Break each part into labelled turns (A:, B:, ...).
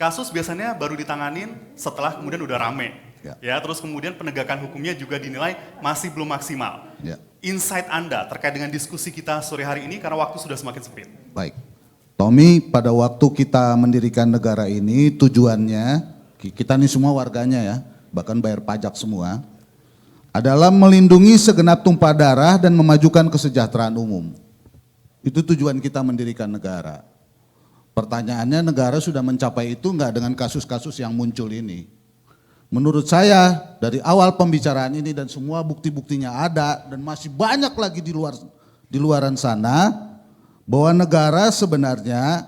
A: kasus biasanya baru ditanganin setelah kemudian udah rame. Ya, terus kemudian penegakan hukumnya juga dinilai masih belum maksimal. Insight Anda terkait dengan diskusi kita sore hari ini karena waktu sudah semakin sempit.
B: Baik, Tommy, pada waktu kita mendirikan negara ini tujuannya, kita ini semua warganya ya, bahkan bayar pajak semua, adalah melindungi segenap tumpah darah dan memajukan kesejahteraan umum. Itu tujuan kita mendirikan negara. Pertanyaannya, negara sudah mencapai itu enggak dengan kasus-kasus yang muncul ini? Menurut saya dari awal pembicaraan ini dan semua bukti-buktinya ada dan masih banyak lagi di luaran sana bahwa negara sebenarnya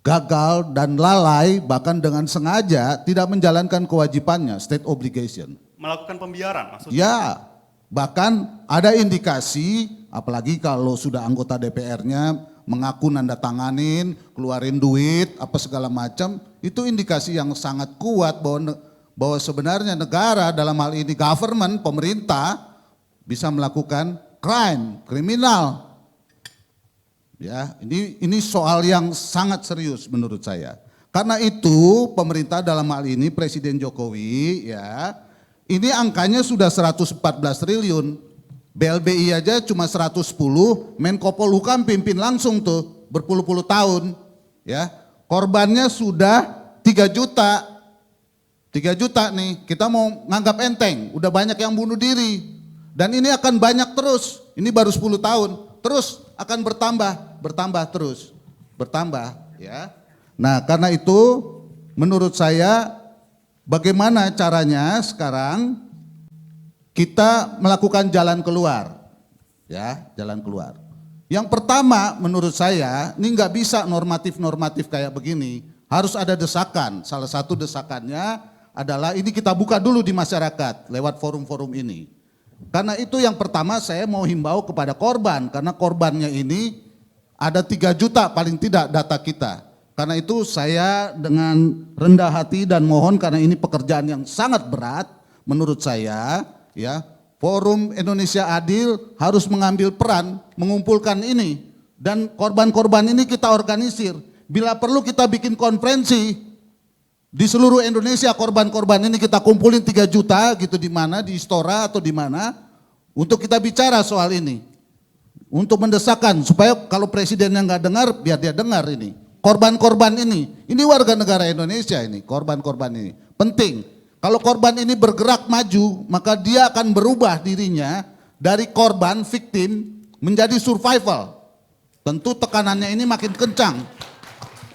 B: gagal dan lalai bahkan dengan sengaja tidak menjalankan kewajibannya, state obligation.
A: Melakukan pembiaran maksudnya?
B: Ya, bahkan ada indikasi apalagi kalau sudah anggota DPR-nya mengaku nanda tanganin, keluarin duit, apa segala macam, itu indikasi yang sangat kuat bahwa sebenarnya negara dalam hal ini government, pemerintah bisa melakukan crime, kriminal. Ya, ini soal yang sangat serius menurut saya. Karena itu pemerintah dalam hal ini Presiden Jokowi ya, ini angkanya sudah 114 triliun. BLBI aja cuma 110, Menko Polhukam pimpin langsung tuh berpuluh-puluh tahun. Ya, korbannya sudah 3 juta. 3 juta nih, kita mau nganggap enteng, udah banyak yang bunuh diri. Dan ini akan banyak terus, ini baru 10 tahun, terus akan bertambah terus, bertambah ya. Nah karena itu menurut saya bagaimana caranya sekarang kita melakukan jalan keluar, ya jalan keluar. Yang pertama menurut saya, ini nggak bisa normatif-normatif kayak begini, harus ada desakan, salah satu desakannya adalah ini kita buka dulu di masyarakat lewat forum-forum ini. Karena itu yang pertama saya mau himbau kepada korban, karena korbannya ini ada 3 juta paling tidak data kita. Karena itu saya dengan rendah hati dan mohon karena ini pekerjaan yang sangat berat menurut saya ya, Forum Indonesia Adil harus mengambil peran mengumpulkan ini dan korban-korban ini kita organisir. Bila perlu kita bikin konferensi di seluruh Indonesia, korban-korban ini kita kumpulin 3 juta gitu, di mana, di Istora atau di mana, untuk kita bicara soal ini. Untuk mendesakkan supaya kalau presiden yang nggak dengar biar dia dengar ini. Korban-korban ini warga negara Indonesia ini, korban-korban ini. Penting, kalau korban ini bergerak maju maka dia akan berubah dirinya dari korban, victim menjadi survival. Tentu tekanannya ini makin kencang,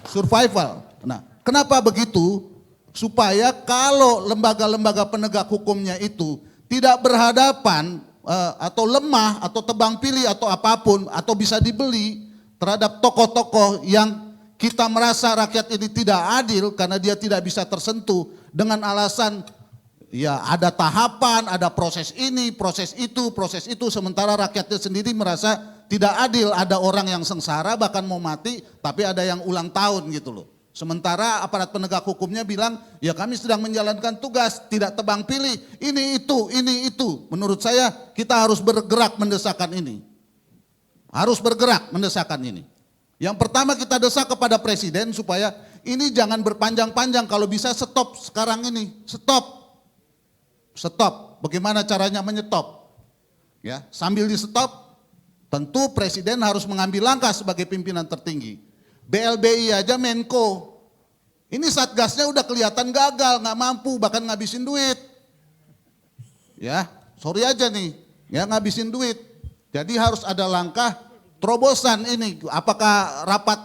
B: survival. Nah, kenapa begitu? Supaya kalau lembaga-lembaga penegak hukumnya itu tidak berhadapan atau lemah atau tebang pilih atau apapun atau bisa dibeli terhadap tokoh-tokoh yang kita merasa rakyat ini tidak adil karena dia tidak bisa tersentuh dengan alasan ya ada tahapan, ada proses ini, proses itu sementara rakyatnya sendiri merasa tidak adil, ada orang yang sengsara bahkan mau mati tapi ada yang ulang tahun gitu loh. Sementara aparat penegak hukumnya bilang, ya kami sedang menjalankan tugas, tidak tebang pilih, ini itu. Menurut saya kita harus bergerak mendesakkan ini. Harus bergerak mendesakkan ini. Yang pertama kita desak kepada presiden supaya ini jangan berpanjang-panjang, kalau bisa stop sekarang ini, stop. Stop, bagaimana caranya menyetop? Ya, sambil di stop, tentu presiden harus mengambil langkah sebagai pimpinan tertinggi. BLBI aja Menko, ini satgasnya udah kelihatan gagal, nggak mampu, bahkan ngabisin duit. Ya, sorry aja nih, ya ngabisin duit. Jadi harus ada langkah terobosan ini. Apakah rapat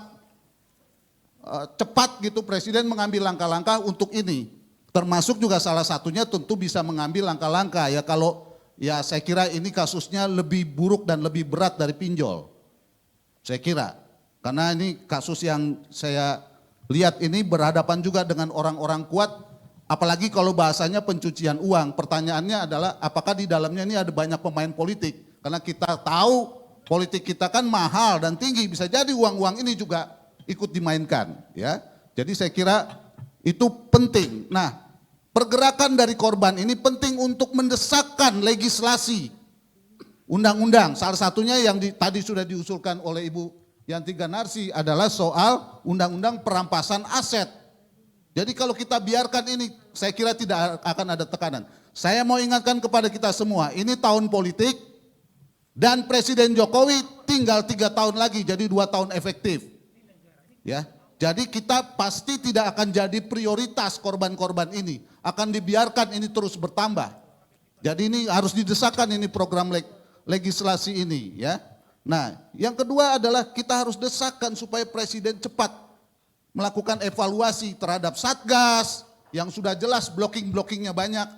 B: cepat gitu presiden mengambil langkah-langkah untuk ini? Termasuk juga salah satunya tentu bisa mengambil langkah-langkah ya kalau ya saya kira ini kasusnya lebih buruk dan lebih berat dari pinjol. Saya kira. Karena ini kasus yang saya lihat ini berhadapan juga dengan orang-orang kuat, apalagi kalau bahasanya pencucian uang. Pertanyaannya adalah apakah di dalamnya ini ada banyak pemain politik? Karena kita tahu politik kita kan mahal dan tinggi, bisa jadi uang-uang ini juga ikut dimainkan. Ya, jadi saya kira itu penting. Nah, pergerakan dari korban ini penting untuk mendesakkan legislasi, undang-undang. Salah satunya yang tadi sudah diusulkan oleh Ibu Yanti Ganarsi adalah soal undang-undang perampasan aset. Jadi kalau kita biarkan ini, saya kira tidak akan ada tekanan. Saya mau ingatkan kepada kita semua, ini tahun politik dan Presiden Jokowi tinggal 3 tahun lagi, jadi 2 tahun efektif. Ya, jadi kita pasti tidak akan jadi prioritas korban-korban ini, akan dibiarkan ini terus bertambah. Jadi ini harus didesakkan ini program legislasi ini, ya. Nah, yang kedua adalah kita harus desakkan supaya Presiden cepat melakukan evaluasi terhadap Satgas yang sudah jelas blocking-blockingnya banyak,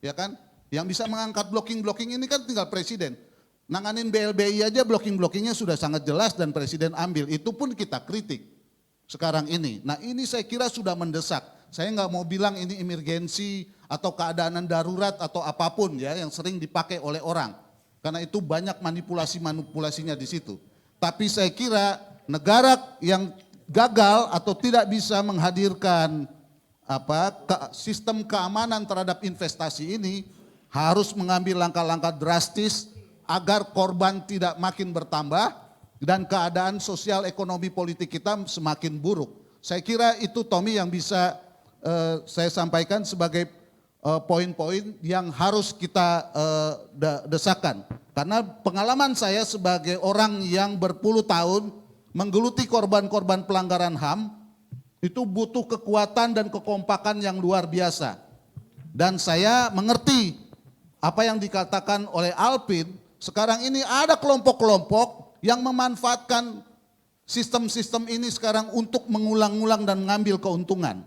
B: ya kan? Yang bisa mengangkat blocking-blocking ini kan tinggal Presiden. Nanganin BLBI aja blocking-blockingnya sudah sangat jelas dan Presiden ambil, itu pun kita kritik sekarang ini. Nah ini saya kira sudah mendesak. Saya nggak mau bilang ini emergensi atau keadaan darurat atau apapun ya yang sering dipakai oleh orang. Karena itu banyak manipulasinya di situ. Tapi saya kira negara yang gagal atau tidak bisa menghadirkan sistem keamanan terhadap investasi ini harus mengambil langkah-langkah drastis agar korban tidak makin bertambah dan keadaan sosial ekonomi politik kita semakin buruk. Saya kira itu Tommy yang bisa saya sampaikan sebagai poin-poin yang harus kita desakan. Karena pengalaman saya sebagai orang yang berpuluh tahun menggeluti korban-korban pelanggaran HAM, itu butuh kekuatan dan kekompakan yang luar biasa. Dan saya mengerti apa yang dikatakan oleh Alvin, sekarang ini ada kelompok-kelompok yang memanfaatkan sistem-sistem ini sekarang untuk mengulang-ulang dan mengambil keuntungan.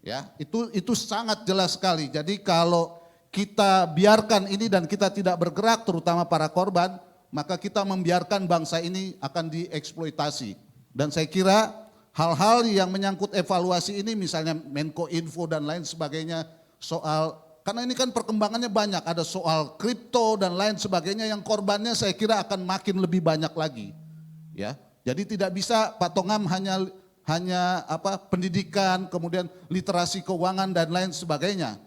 B: Ya, itu sangat jelas sekali. Jadi kalau kita biarkan ini dan kita tidak bergerak terutama para korban, maka kita membiarkan bangsa ini akan dieksploitasi. Dan saya kira hal-hal yang menyangkut evaluasi ini misalnya Menko Info dan lain sebagainya soal, karena ini kan perkembangannya banyak, ada soal kripto dan lain sebagainya yang korbannya saya kira akan makin lebih banyak lagi. Ya, jadi tidak bisa Pak Tongam hanya pendidikan, kemudian literasi keuangan dan lain sebagainya.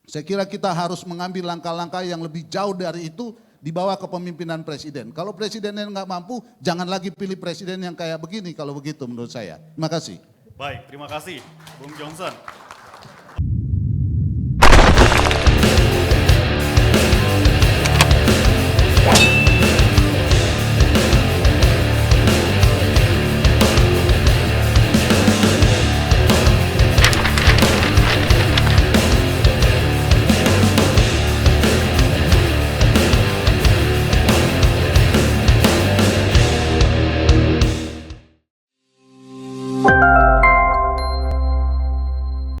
B: Saya kira kita harus mengambil langkah-langkah yang lebih jauh dari itu di bawah kepemimpinan presiden. Kalau presidennya nggak mampu, jangan lagi pilih presiden yang kayak begini kalau begitu menurut saya. Terima kasih.
A: Baik, terima kasih Bung Johnson.